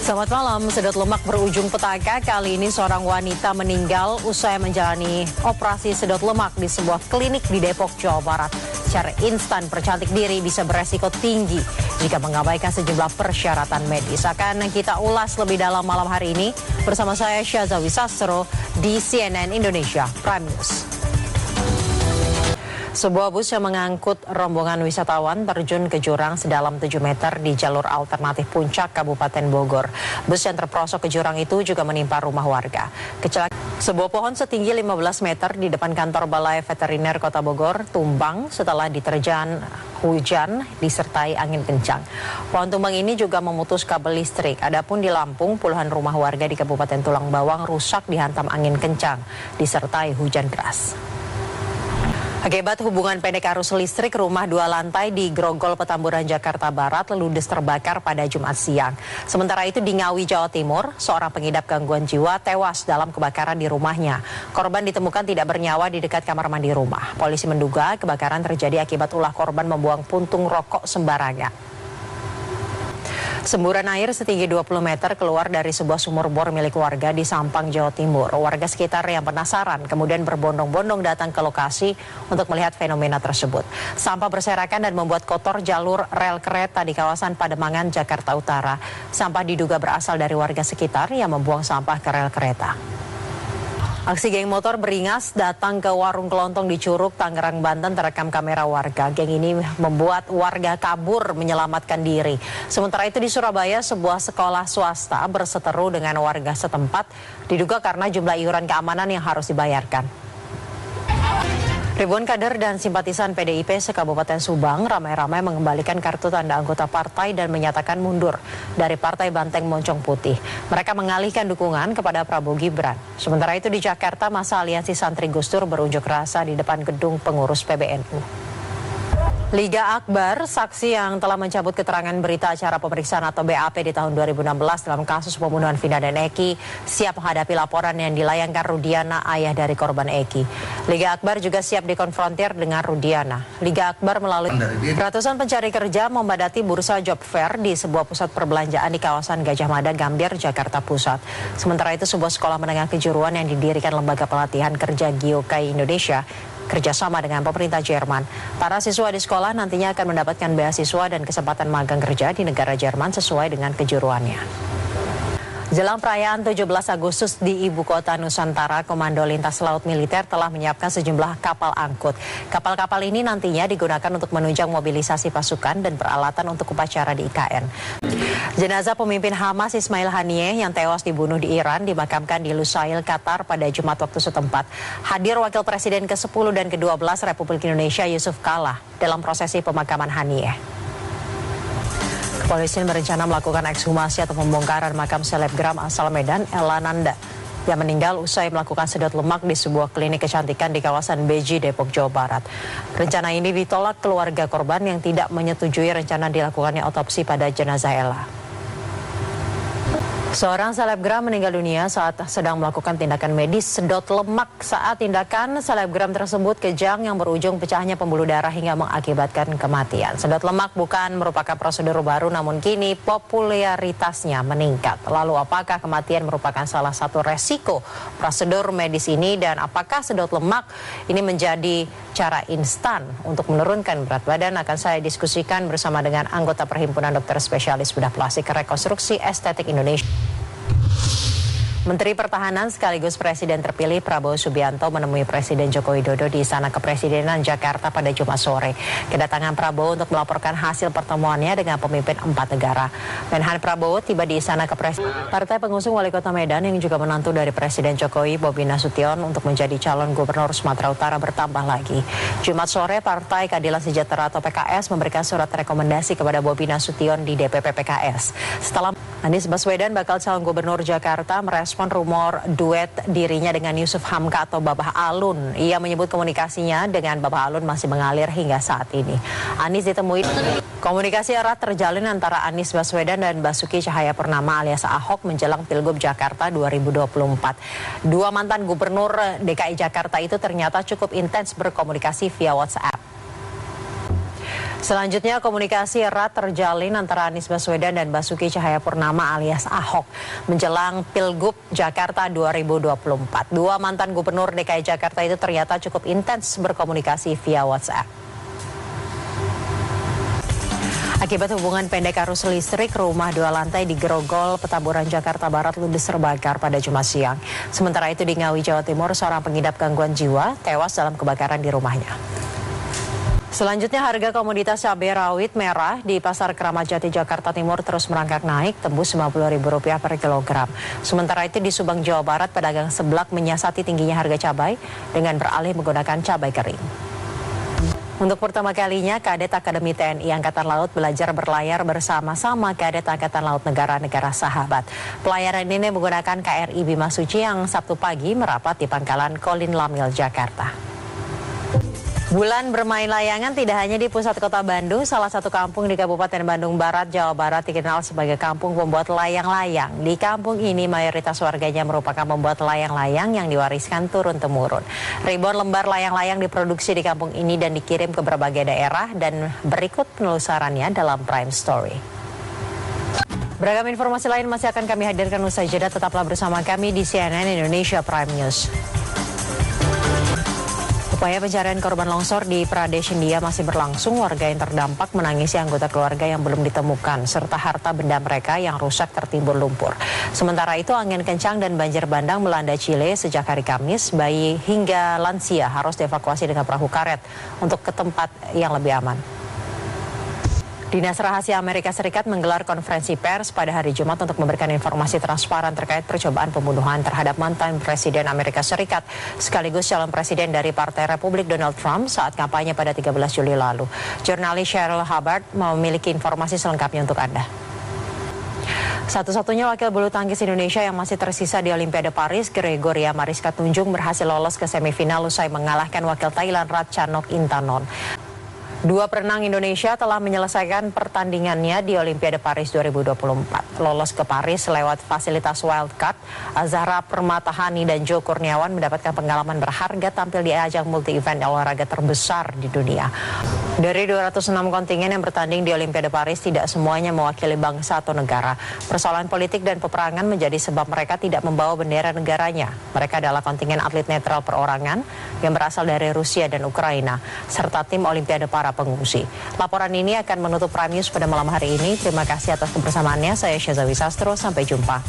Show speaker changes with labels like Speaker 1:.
Speaker 1: Selamat malam, sedot lemak berujung petaka. Kali ini seorang wanita meninggal usai menjalani operasi sedot lemak di sebuah klinik di Depok, Jawa Barat. Cara instan percantik diri bisa beresiko tinggi jika mengabaikan sejumlah persyaratan medis. Akan kita ulas lebih dalam malam hari ini bersama saya Syazawi Sastro di CNN Indonesia Prime News. Sebuah bus yang mengangkut rombongan wisatawan terjun ke jurang sedalam 7 meter di jalur alternatif Puncak, Kabupaten Bogor. Bus yang terperosok ke jurang itu juga menimpa rumah warga. Sebuah pohon setinggi 15 meter di depan kantor Balai Veteriner Kota Bogor tumbang setelah diterjang hujan disertai angin kencang. Pohon tumbang ini juga memutus kabel listrik. Adapun di Lampung, puluhan rumah warga di Kabupaten Tulang Bawang rusak dihantam angin kencang disertai hujan deras. Akibat hubungan pendek arus listrik, rumah 2 lantai di Grogol, Petamburan, Jakarta Barat ludes terbakar pada Jumat siang. Sementara itu di Ngawi, Jawa Timur, seorang pengidap gangguan jiwa tewas dalam kebakaran di rumahnya. Korban ditemukan tidak bernyawa di dekat kamar mandi rumah. Polisi menduga kebakaran terjadi akibat ulah korban membuang puntung rokok sembarangan. Semburan air setinggi 20 meter keluar dari sebuah sumur bor milik warga di Sampang, Jawa Timur. Warga sekitar yang penasaran kemudian berbondong-bondong datang ke lokasi untuk melihat fenomena tersebut. Sampah berserakan dan membuat kotor jalur rel kereta di kawasan Pademangan, Jakarta Utara. Sampah diduga berasal dari warga sekitar yang membuang sampah ke rel kereta. Aksi geng motor beringas datang ke warung kelontong di Curug, Tangerang, Banten terekam kamera warga. Geng ini membuat warga kabur menyelamatkan diri. Sementara itu di Surabaya, sebuah sekolah swasta berseteru dengan warga setempat diduga karena jumlah iuran keamanan yang harus dibayarkan. Ribuan kader dan simpatisan PDIP se-Kabupaten Subang ramai-ramai mengembalikan kartu tanda anggota partai dan menyatakan mundur dari Partai Banteng Moncong Putih. Mereka mengalihkan dukungan kepada Prabowo Gibran. Sementara itu di Jakarta, masa Aliansi Santri Gus Dur berunjuk rasa di depan gedung pengurus PBNU. Liga Akbar, saksi yang telah mencabut keterangan berita acara pemeriksaan atau BAP di tahun 2016 dalam kasus pembunuhan Vina dan Eki, siap menghadapi laporan yang dilayangkan Rudiana, ayah dari korban Eki. Liga Akbar juga siap dikonfrontir dengan Rudiana. Liga Akbar melalui ratusan pencari kerja membadati bursa job fair di sebuah pusat perbelanjaan di kawasan Gajah Mada, Gambir, Jakarta Pusat. Sementara itu sebuah sekolah menengah kejuruan yang didirikan Lembaga Pelatihan Kerja Gyokai Indonesia kerjasama dengan pemerintah Jerman. Para siswa di sekolah nantinya akan mendapatkan beasiswa dan kesempatan magang kerja di negara Jerman sesuai dengan kejuruannya. Jelang perayaan 17 Agustus di Ibu Kota Nusantara, Komando Lintas Laut Militer telah menyiapkan sejumlah kapal angkut. Kapal-kapal ini nantinya digunakan untuk menunjang mobilisasi pasukan dan peralatan untuk upacara di IKN. Jenazah pemimpin Hamas Ismail Haniyeh yang tewas dibunuh di Iran dimakamkan di Lusail, Qatar pada Jumat waktu setempat. Hadir Wakil Presiden ke-10 dan ke-12 Republik Indonesia Yusuf Kala dalam prosesi pemakaman Haniyeh. Kepolisian berencana melakukan ekshumasi atau pembongkaran makam selebgram asal Medan, Ella Nanda, yang meninggal usai melakukan sedot lemak di sebuah klinik kecantikan di kawasan Beji, Depok, Jawa Barat. Rencana ini ditolak keluarga korban yang tidak menyetujui rencana dilakukannya otopsi pada jenazah Ella. Seorang selebgram meninggal dunia saat sedang melakukan tindakan medis sedot lemak. Saat tindakan, selebgram tersebut kejang yang berujung pecahnya pembuluh darah hingga mengakibatkan kematian. Sedot lemak bukan merupakan prosedur baru, namun kini popularitasnya meningkat. Lalu apakah kematian merupakan salah satu resiko prosedur medis ini, dan apakah sedot lemak ini menjadi cara instan untuk menurunkan berat badan? Akan saya diskusikan bersama dengan anggota Perhimpunan Dokter Spesialis Bedah Plastik Rekonstruksi Estetik Indonesia. Menteri Pertahanan sekaligus Presiden terpilih Prabowo Subianto menemui Presiden Joko Widodo di Istana Kepresidenan Jakarta pada Jumat sore. Kedatangan Prabowo untuk melaporkan hasil pertemuannya dengan pemimpin 4 negara. Menhan Prabowo tiba di Istana Kepresidenan. Partai pengusung Wali Kota Medan yang juga menantu dari Presiden Jokowi, Bobi Nasution, untuk menjadi calon Gubernur Sumatera Utara bertambah lagi. Jumat sore, Partai Keadilan Sejahtera atau PKS memberikan surat rekomendasi kepada Bobi Nasution di DPP PKS. Setelah Anies Baswedan bakal calon Gubernur Jakarta merespon rumor duet dirinya dengan Yusuf Hamka atau Babah Alun. Ia menyebut komunikasinya dengan Babah Alun masih mengalir hingga saat ini. Anies ditemui. Komunikasi erat terjalin antara Anies Baswedan dan Basuki Cahayapurnama alias Ahok menjelang Pilgub Jakarta 2024. Dua mantan gubernur DKI Jakarta itu ternyata cukup intens berkomunikasi via WhatsApp. Selanjutnya komunikasi erat terjalin antara Anies Baswedan dan Basuki Cahayapurnama alias Ahok menjelang Pilgub Jakarta 2024. Dua mantan gubernur DKI Jakarta itu ternyata cukup intens berkomunikasi via WhatsApp. Akibat hubungan pendek arus listrik, rumah 2 lantai di Grogol, Petamburan, Jakarta Barat ludes terbakar pada Jumat siang. Sementara itu di Ngawi, Jawa Timur, seorang pengidap gangguan jiwa tewas dalam kebakaran di rumahnya. Selanjutnya harga komoditas cabai rawit merah di Pasar Keramat Jati, Jakarta Timur terus merangkak naik tembus Rp50.000 per kilogram. Sementara itu di Subang, Jawa Barat, pedagang seblak menyiasati tingginya harga cabai dengan beralih menggunakan cabai kering. Untuk pertama kalinya, Kadet Akademi TNI Angkatan Laut belajar berlayar bersama-sama Kadet Angkatan Laut negara-negara sahabat. Pelayaran ini menggunakan KRI Bimasuci yang Sabtu pagi merapat di Pangkalan Kolin Lamil, Jakarta. Bulan bermain layangan tidak hanya di pusat kota Bandung, salah satu kampung di Kabupaten Bandung Barat, Jawa Barat dikenal sebagai kampung pembuat layang-layang. Di kampung ini mayoritas warganya merupakan pembuat layang-layang yang diwariskan turun-temurun. Ribuan lembar layang-layang diproduksi di kampung ini dan dikirim ke berbagai daerah dan berikut penelusurannya dalam Prime Story. Beragam informasi lain masih akan kami hadirkan usai jeda, tetaplah bersama kami di CNN Indonesia Prime News. Upaya pencarian korban longsor di Pradesh, India masih berlangsung. Warga yang terdampak menangisi anggota keluarga yang belum ditemukan, serta harta benda mereka yang rusak tertimbun lumpur. Sementara itu, angin kencang dan banjir bandang melanda Chile sejak hari Kamis. Bayi hingga lansia harus dievakuasi dengan perahu karet untuk ke tempat yang lebih aman. Dinas Rahasia Amerika Serikat menggelar konferensi pers pada hari Jumat untuk memberikan informasi transparan terkait percobaan pembunuhan terhadap mantan Presiden Amerika Serikat sekaligus calon presiden dari Partai Republik Donald Trump saat kampanye pada 13 Juli lalu. Jurnalis Cheryl Hubbard memiliki informasi selengkapnya untuk Anda. Satu-satunya wakil bulu tangkis Indonesia yang masih tersisa di Olimpiade Paris, Gregoria Mariska Tunjung berhasil lolos ke semifinal usai mengalahkan wakil Thailand Ratchanok Intanon. Dua perenang Indonesia telah menyelesaikan pertandingannya di Olimpiade Paris 2024. Lolos ke Paris lewat fasilitas wildcard, Azahra Permatahani dan Jo Kurniawan mendapatkan pengalaman berharga tampil di ajang multi-event olahraga terbesar di dunia. Dari 206 kontingen yang bertanding di Olimpiade Paris, tidak semuanya mewakili bangsa atau negara. Persoalan politik dan peperangan menjadi sebab mereka tidak membawa bendera negaranya. Mereka adalah kontingen atlet netral perorangan yang berasal dari Rusia dan Ukraina, serta tim Olimpiade para pengungsi. Laporan ini akan menutup Prime News pada malam hari ini. Terima kasih atas kebersamaannya. Saya Syazawi Sastro. Sampai jumpa.